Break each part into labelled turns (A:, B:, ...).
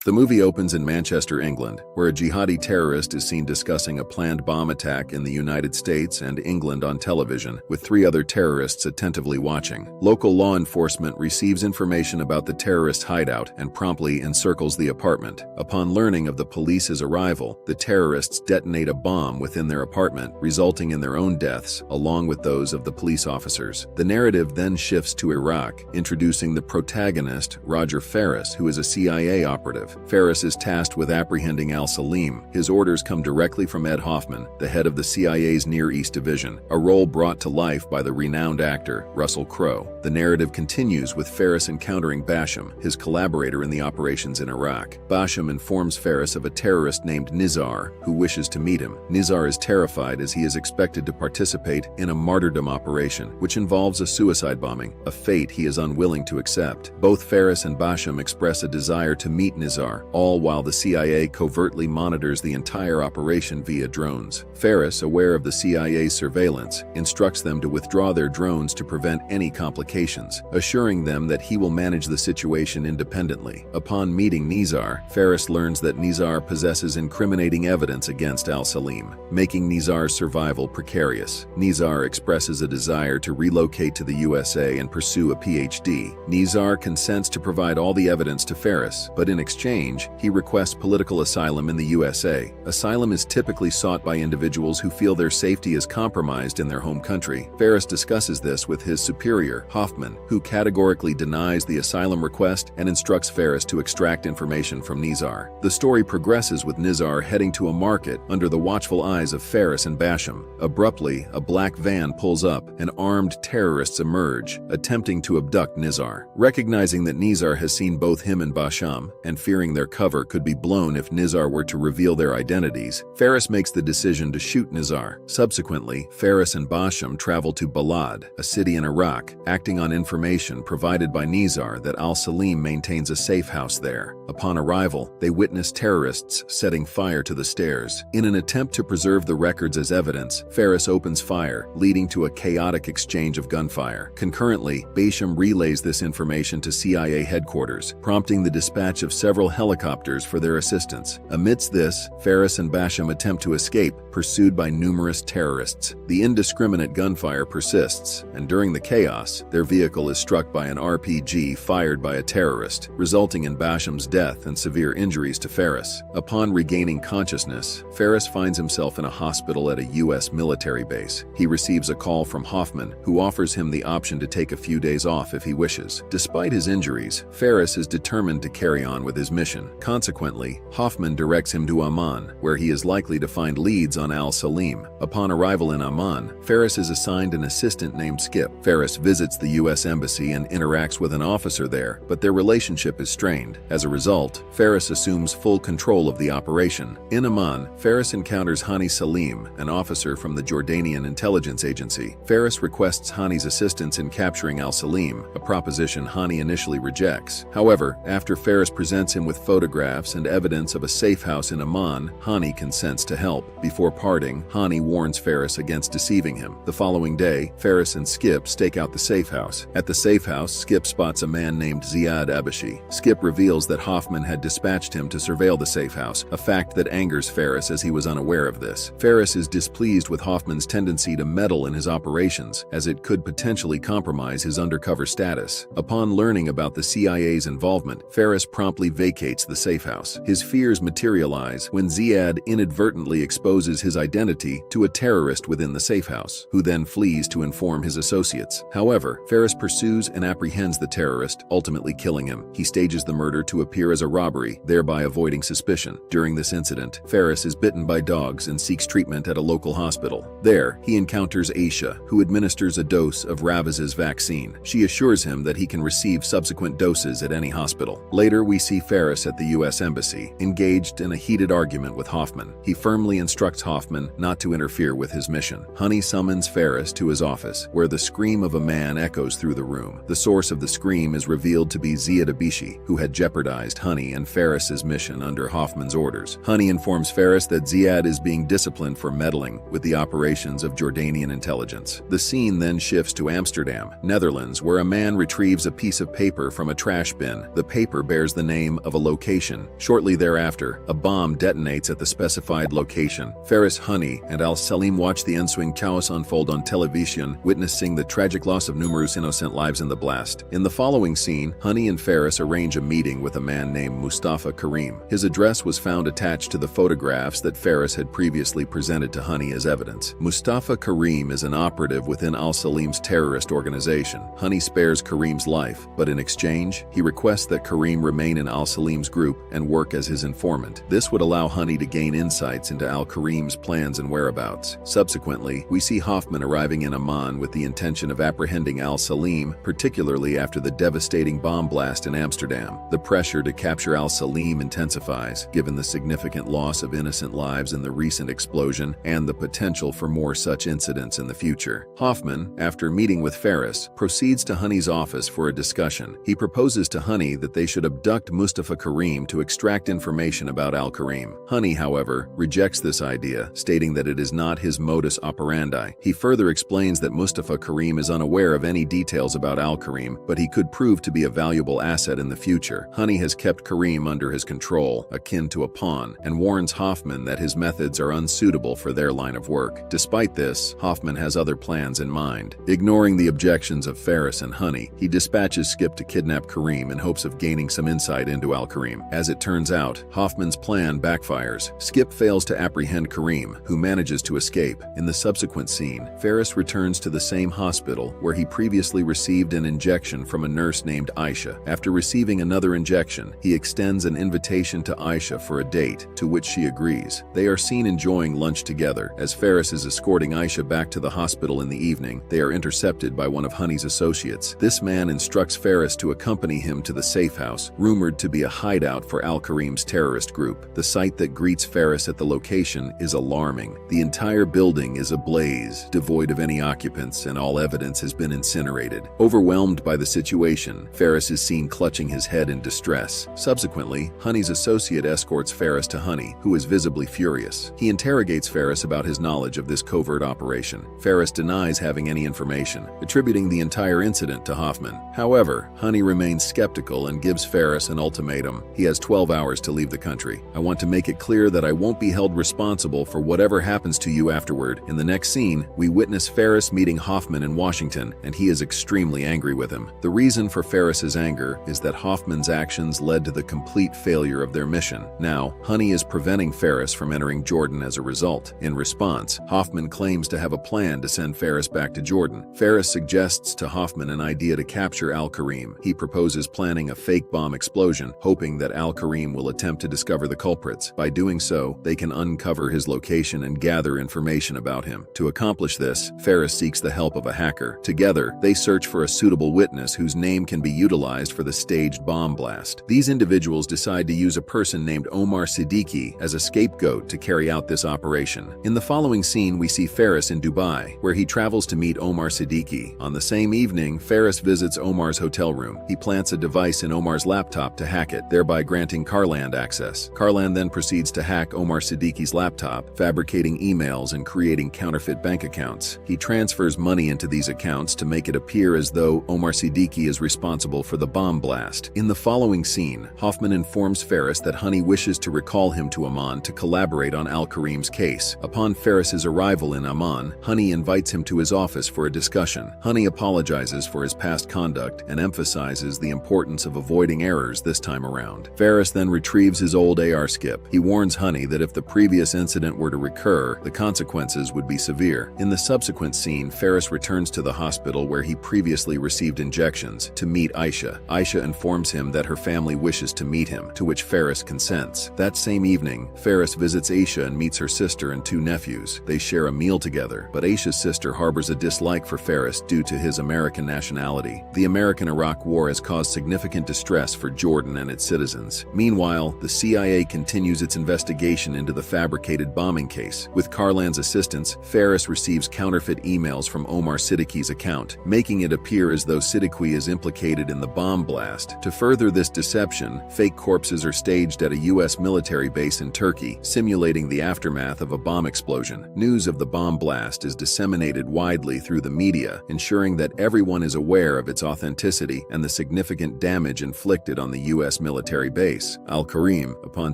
A: The movie opens in Manchester, England, where a jihadi terrorist is seen discussing a planned bomb attack in the United States and England on television, with 3 other terrorists attentively watching. Local law enforcement receives information about the terrorist hideout and promptly encircles the apartment. Upon learning of the police's arrival, the terrorists detonate a bomb within their apartment, resulting in their own deaths, along with those of the police officers. The narrative then shifts to Iraq, introducing the protagonist, Roger Ferris, who is a CIA operative. Ferris is tasked with apprehending al-Salim. His orders come directly from Ed Hoffman, the head of the CIA's Near East Division, a role brought to life by the renowned actor Russell Crowe. The narrative continues with Ferris encountering Basham, his collaborator in the operations in Iraq. Basham informs Ferris of a terrorist named Nizar, who wishes to meet him. Nizar is terrified as he is expected to participate in a martyrdom operation, which involves a suicide bombing, a fate he is unwilling to accept. Both Ferris and Basham express a desire to meet Nizar, all while the CIA covertly monitors the entire operation via drones. Ferris, aware of the CIA's surveillance, instructs them to withdraw their drones to prevent any complications, assuring them that he will manage the situation independently. Upon meeting Nizar, Ferris learns that Nizar possesses incriminating evidence against al-Salim, making Nizar's survival precarious. Nizar expresses a desire to relocate to the USA and pursue a PhD. Nizar consents to provide all the evidence to Ferris, but in exchange, he requests political asylum in the USA. Asylum is typically sought by individuals who feel their safety is compromised in their home country. Ferris discusses this with his superior, Hoffman, who categorically denies the asylum request and instructs Ferris to extract information from Nizar. The story progresses with Nizar heading to a market under the watchful eyes of Ferris and Basham. Abruptly, a black van pulls up and armed terrorists emerge, attempting to abduct Nizar. Recognizing that Nizar has seen both him and Basham, and fearing their cover could be blown if Nizar were to reveal their identities, Ferris makes the decision to shoot Nizar. Subsequently, Ferris and Basham travel to Balad, a city in Iraq, acting on information provided by Nizar that al-Salim maintains a safe house there. Upon arrival, they witness terrorists setting fire to the stairs. In an attempt to preserve the records as evidence, Ferris opens fire, leading to a chaotic exchange of gunfire. Concurrently, Basham relays this information to CIA headquarters, prompting the dispatch of several helicopters for their assistance. Amidst this, Ferris and Basham attempt to escape, pursued by numerous terrorists. The indiscriminate gunfire persists, and during the chaos, their vehicle is struck by an RPG fired by a terrorist, resulting in Basham's death and severe injuries to Ferris. Upon regaining consciousness, Ferris finds himself in a hospital at a U.S. military base. He receives a call from Hoffman, who offers him the option to take a few days off if he wishes. Despite his injuries, Ferris is determined to carry on with his mission. Consequently, Hoffman directs him to Amman, where he is likely to find leads on al-Salim. Upon arrival in Amman, Ferris is assigned an assistant named Skip. Ferris visits the U.S. Embassy and interacts with an officer there, but their relationship is strained. As a result, Ferris assumes full control of the operation. In Amman, Ferris encounters Hani Salim, an officer from the Jordanian intelligence agency. Ferris requests Hani's assistance in capturing al-Salim, a proposition Hani initially rejects. However, after Ferris presents him with photographs and evidence of a safe house in Amman, Hani consents to help. Before parting, Hani warns Ferris against deceiving him. The following day, Ferris and Skip stake out the safe house. At the safe house, Skip spots a man named Ziad Abashi. Skip reveals that Hoffman had dispatched him to surveil the safe house, a fact that angers Ferris as he was unaware of this. Ferris is displeased with Hoffman's tendency to meddle in his operations, as it could potentially compromise his undercover status. Upon learning about the CIA's involvement, Ferris promptly vacates the safe house. His fears materialize when Ziad inadvertently exposes his identity to a terrorist within the safe house, who then flees to inform his associates. However, Ferris pursues and apprehends the terrorist, ultimately killing him. He stages the murder to appear as a robbery, thereby avoiding suspicion. During this incident, Ferris is bitten by dogs and seeks treatment at a local hospital. There, he encounters Aisha, who administers a dose of Raviz's vaccine. She assures him that he can receive subsequent doses at any hospital. Later, we see Ferris at the U.S. Embassy, engaged in a heated argument with Hoffman. He firmly instructs Hoffman not to interfere with his mission. Hani summons Ferris to his office, where the scream of a man echoes through the room. The source of the scream is revealed to be Ziad Abishi, who had jeopardized Hani and Ferris's mission under Hoffman's orders. Hani informs Ferris that Ziad is being disciplined for meddling with the operations of Jordanian intelligence. The scene then shifts to Amsterdam, Netherlands, where a man retrieves a piece of paper from a trash bin. The paper bears the name of of a location. Shortly thereafter, a bomb detonates at the specified location. Faris, Honey, and Al-Salim watch the ensuing chaos unfold on television, witnessing the tragic loss of numerous innocent lives in the blast. In the following scene, Honey and Faris arrange a meeting with a man named Mustafa Karim. His address was found attached to the photographs that Faris had previously presented to Honey as evidence. Mustafa Karim is an operative within Al-Salim's terrorist organization. Honey spares Karim's life, but in exchange, he requests that Karim remain in Al-Salim's group and work as his informant. This would allow Honey to gain insights into Al-Karim's plans and whereabouts. Subsequently, we see Hoffman arriving in Amman with the intention of apprehending Al-Salim, particularly after the devastating bomb blast in Amsterdam. The pressure to capture Al-Salim intensifies, given the significant loss of innocent lives in the recent explosion and the potential for more such incidents in the future. Hoffman, after meeting with Faris, proceeds to Honey's office for a discussion. He proposes to Honey that they should abduct Mustafa Karim to extract information about Al-Karim. Honey, however, rejects this idea, stating that it is not his modus operandi. He further explains that Mustafa Karim is unaware of any details about Al-Karim, but he could prove to be a valuable asset in the future. Honey has kept Karim under his control, akin to a pawn, and warns Hoffman that his methods are unsuitable for their line of work. Despite this, Hoffman has other plans in mind. Ignoring the objections of Faris and Honey, he dispatches Skip to kidnap Karim in hopes of gaining some insight into Al-Karim. As it turns out, Hoffman's plan backfires. Skip fails to apprehend Karim, who manages to escape. In the subsequent scene, Faris returns to the same hospital where he previously received an injection from a nurse named Aisha. After receiving another injection, he extends an invitation to Aisha for a date, to which she agrees. They are seen enjoying lunch together. As Faris is escorting Aisha back to the hospital in the evening, they are intercepted by one of Honey's associates. This man instructs Faris to accompany him to the safe house, rumored to be a hideout for Al-Karim's terrorist group. The sight that greets Faris at the location is alarming. The entire building is ablaze, devoid of any occupants, and all evidence has been incinerated. Overwhelmed by the situation, Faris is seen clutching his head in distress. Subsequently, Honey's associate escorts Faris to Honey, who is visibly furious. He interrogates Faris about his knowledge of this covert operation. Faris denies having any information, attributing the entire incident to Hoffman. However, Honey remains skeptical and gives Faris an ultimatum. He has 12 hours to leave the country. I want to make it clear that I won't be held responsible for whatever happens to you afterward. In the next scene, we witness Faris meeting Hoffman in Washington, and he is extremely angry with him. The reason for Faris's anger is that Hoffman's actions led to the complete failure of their mission. Now, Honey is preventing Faris from entering Jordan as a result. In response, Hoffman claims to have a plan to send Faris back to Jordan. Faris suggests to Hoffman an idea to capture Al-Karim. He proposes planning a fake bomb explosion, hoping that Al-Karim will attempt to discover the culprits. By doing so, they can uncover his location and gather information about him. To accomplish this, Faris seeks the help of a hacker. Together, they search for a suitable witness whose name can be utilized for the staged bomb blast. These individuals decide to use a person named Omar Siddiqui as a scapegoat to carry out this operation. In the following scene, we see Faris in Dubai, where he travels to meet Omar Siddiqui. On the same evening, Faris visits Omar's hotel room. He plants a device in Omar's laptop to hack it, thereby granting Karland access. Karland then proceeds to hack Omar Siddiqui's laptop, fabricating emails and creating counterfeit bank accounts. He transfers money into these accounts to make it appear as though Omar Siddiqui is responsible for the bomb blast. In the following scene, Hoffman informs Faris that Honey wishes to recall him to Amman to collaborate on Al-Karim's case. Upon Faris's arrival in Amman, Honey invites him to his office for a discussion. Honey apologizes for his past conduct and emphasizes the importance of avoiding errors this time around. Faris then retrieves his old AR Skip. He warns Honey that if the previous incident were to recur, the consequences would be severe. In the subsequent scene, Faris returns to the hospital where he previously received injections to meet Aisha. Aisha informs him that her family wishes to meet him, to which Faris consents. That same evening, Faris visits Aisha and meets her sister and two nephews. They share a meal together, but Aisha's sister harbors a dislike for Faris due to his American nationality. The American-Iraq War has caused significant distress for Jordan and its citizens. Meanwhile, the CIA continues its investigation into the fabricated bombing case. With Karland's assistance, Faris receives counterfeit emails from Omar Siddiqui's account, making it appear as though Siddiqui is implicated in the bomb blast. To further this deception, fake corpses are staged at a U.S. military base in Turkey, simulating the aftermath of a bomb explosion. News of the bomb blast is disseminated widely through the media, ensuring that everyone is aware of its authenticity and the significant damage inflicted on the U.S. military base. Al-Karim, upon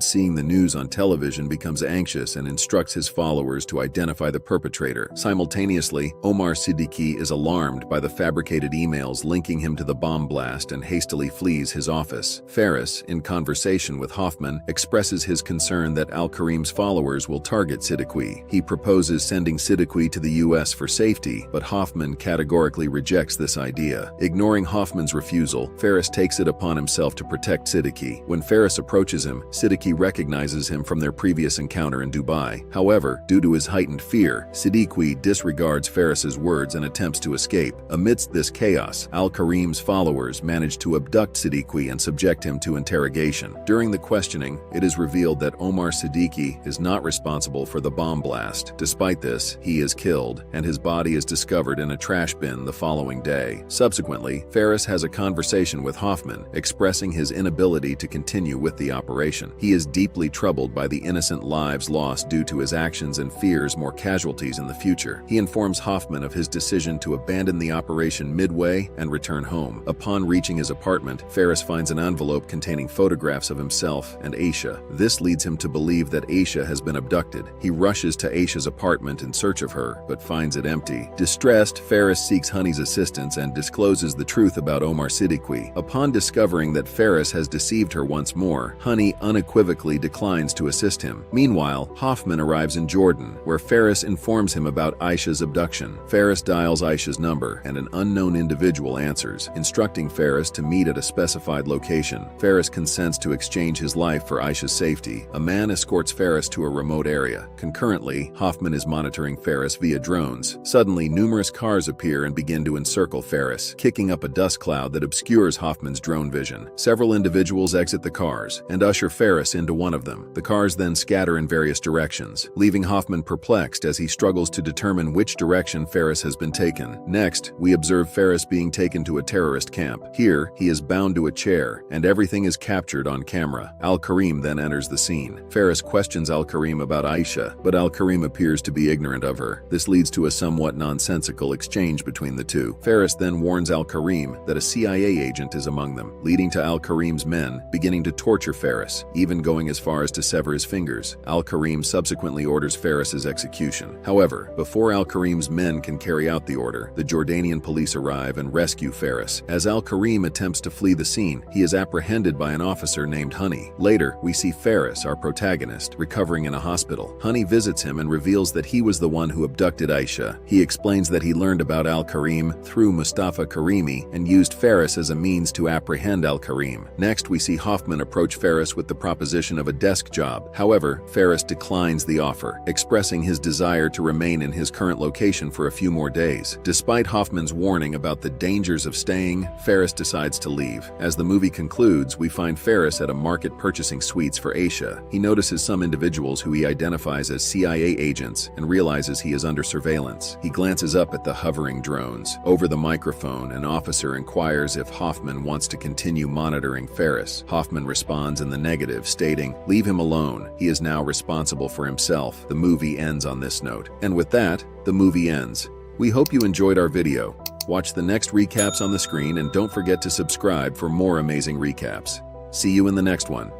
A: seeing the news on television, becomes anxious and instructs his followers to identify the perpetrator. Simultaneously, Omar Siddiqui is alarmed by the fabricated emails linking him to the bomb blast and hastily flees his office. Ferris, in conversation with Hoffman, expresses his concern that Al-Karim's followers will target Siddiqui. He proposes sending Siddiqui to the US for safety, but Hoffman categorically rejects this idea. Ignoring Hoffman's refusal, Ferris takes it upon himself to protect Siddiqui. When Ferris approaches him, Siddiqui recognizes him from their previous encounter in Dubai. However, due to his heightened fear, Siddiqui disregards Ferris's words and attempts to escape. Amidst this chaos, Al-Karim's followers manage to abduct Siddiqui and subject him to interrogation. During the questioning, it is revealed that Omar Siddiqui is not responsible for the bomb blast. Despite this, he is killed, and his body is discovered in a trash bin the following day. Subsequently, Ferris has a conversation with Hoffman, expressing his inability to continue with the operation. He is deeply troubled by the innocent lives lost due to his actions and fears more casualties in the future. He informs Hoffman of his decision to abandon the operation midway and return home. Upon reaching his apartment, Ferris finds an envelope containing photographs of himself and Aisha. This leads him to believe that Aisha has been abducted. He rushes to Aisha's apartment in search of her, but finds it empty. Distressed, Ferris seeks Honey's assistance and discloses the truth about Omar Siddiqui. Upon discovering that Ferris has deceived her once more, Honey unequivocally declines to assist him. Meanwhile, Hoffman arrives in Jordan, where Ferris informs him about Aisha's abduction. Ferris dials Aisha's number, and an unknown individual answers, instructing Ferris to meet at a specified location. Ferris consents to exchange his life for Aisha's safety. A man escorts Ferris to a remote area. Concurrently, Hoffman is monitoring Ferris via drones. Suddenly, numerous cars appear and begin to encircle Ferris, kicking up a dust cloud that obscures Hoffman's drone vision. Several individuals exit the cars and usher Ferris into one of them. The cars then scatter in various directions, leaving Hoffman perplexed as he struggles to determine which direction Ferris has been taken. Next, we observe Ferris being taken to a terrorist camp. Here, he is bound to a chair, and everything is captured on camera. Al-Karim then enters the scene. Ferris questions Al-Karim about Aisha, but Al-Karim appears to be ignorant of her. This leads to a somewhat nonsensical exchange between the two. Ferris then warns Al-Karim that a CIA agent is among them, leading to Al-Karim's men beginning to torture Ferris, even going as far as to sever his fingers. Al-Karim subsequently orders Ferris's execution. However, before Al-Karim's men can carry out the order, the Jordanian police arrive and rescue Ferris. As Al-Karim attempts to flee the scene, he is apprehended by an officer named Honey. Later, we see Ferris, our protagonist, recovering in a hospital. Honey visits him and reveals that he was the one who abducted Aisha. He explains that he learned about Al-Karim through Mustafa Karimi and used Ferris as a means to apprehend Al-Karim. Next, we see Hoffman approach Ferris with the proposition of a desk job. However, Ferris declines the offer, expressing his desire to remain in his current location for a few more days. Despite Hoffman's warning about the dangers of staying, Ferris decides to leave. As the movie concludes, we find Ferris at a market purchasing sweets for Aisha. He notices some individuals who he identifies as CIA agents and realizes he is under surveillance. He glances up at the hovering drones. Over the microphone, an officer inquires if Hoffman wants to continue monitoring Ferris. Hoffman responds in the negative, stating, "Leave him alone. He is now responsible for himself." The movie ends on this note. And with that, the movie ends. We hope you enjoyed our video. Watch the next recaps on the screen and don't forget to subscribe for more amazing recaps. See you in the next one.